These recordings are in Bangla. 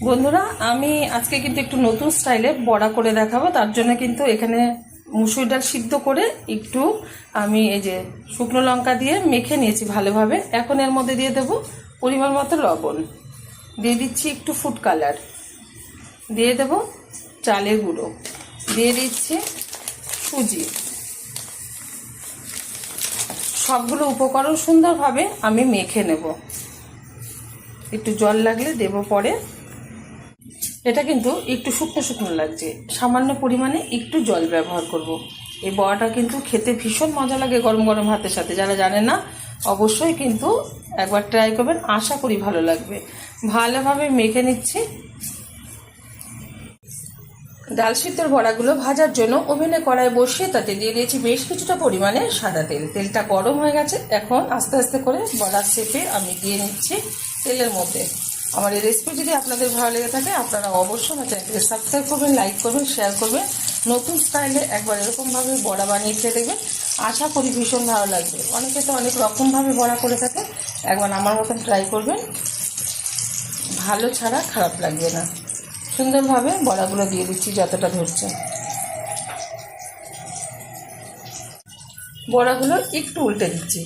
বন্ধুরা, আমি আজকে কিন্তু একটু নতুন স্টাইলে বড়া করে দেখাবো। তার জন্য কিন্তু এখানে মুসুর ডাল সিদ্ধ করে একটু আমি এই যে শুকনো লঙ্কা দিয়ে মেখে নিয়েছি ভালোভাবে। এখন এর মধ্যে দিয়ে দেব পরিমাণ মতো লবণ, দিয়ে দিচ্ছি একটু ফুড কালার, দিয়ে দেব চালের গুঁড়ো, দিয়ে দিচ্ছি সুজি। সবগুলো উপকরণ সুন্দরভাবে আমি মেখে নেব। একটু জল লাগলে দেব পরে। এটা কিন্তু একটু শুকনো শুকনো লাগছে, সামান্য পরিমাণে একটু জল ব্যবহার করব। এই বড়াটা কিন্তু খেতে ভীষণ মজা লাগে গরম গরম ভাতের সাথে। যারা জানেন না অবশ্যই কিন্তু একবার ট্রাই করবেন, আশা করি ভালো লাগবে। ভালোভাবে মেখে নিচ্ছি। ডাল সিদ্ধর বড়াগুলো ভাজার জন্য ওভেনে কড়াই বসিয়ে তাতে দিয়ে দিয়েছি বেশ কিছুটা পরিমাণে সাদা তেল। তেলটা গরম হয়ে গেছে। এখন আস্তে আস্তে করে বড়া শেপে আমি দিয়ে নিচ্ছি তেলের মধ্যে। আমার এই রেসিপি যদি আপনাদের ভালো লেগে থাকে আপনারা অবশ্যই আমার চ্যানেলটিকে সাবস্ক্রাইব করবেন, লাইক করবেন, শেয়ার করবেন। নতুন স্টাইলে একবার এরকমভাবে বড়া বানিয়ে খেয়ে দেখবেন, আশা করি ভীষণ ভালো লাগবে। অনেকে তো অনেক রকমভাবে বড়া করে থাকে, একবার আমার মতন ট্রাই করবেন, ভালো ছাড়া খারাপ লাগবে না। সুন্দরভাবে বড়াগুলো দিয়ে দিচ্ছি যতটা ধরছে। বড়াগুলো একটু উল্টে দিচ্ছি,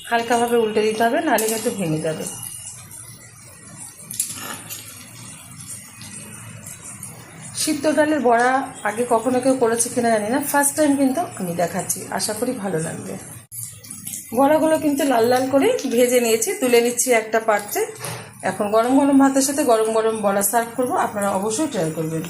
হালকাভাবে উল্টে দিতে হবে, নাহলে কিন্তু ভেঙে যাবে। সিদ্ধ ডালের বড়া আগে কখনো কেউ করেছে কিনা জানি না, ফার্স্ট টাইম কিন্তু আমি দেখাচ্ছি, আশা করি ভালো লাগবে। বড়াগুলো কিন্তু লাল লাল করে ভেজে নিয়েছি, তুলে নিচ্ছি একটা পাত্রে। এখন গরম গরম ভাতের সাথে গরম গরম বড়া সার্ভ করবো। আপনারা অবশ্যই ট্রাই করবেন।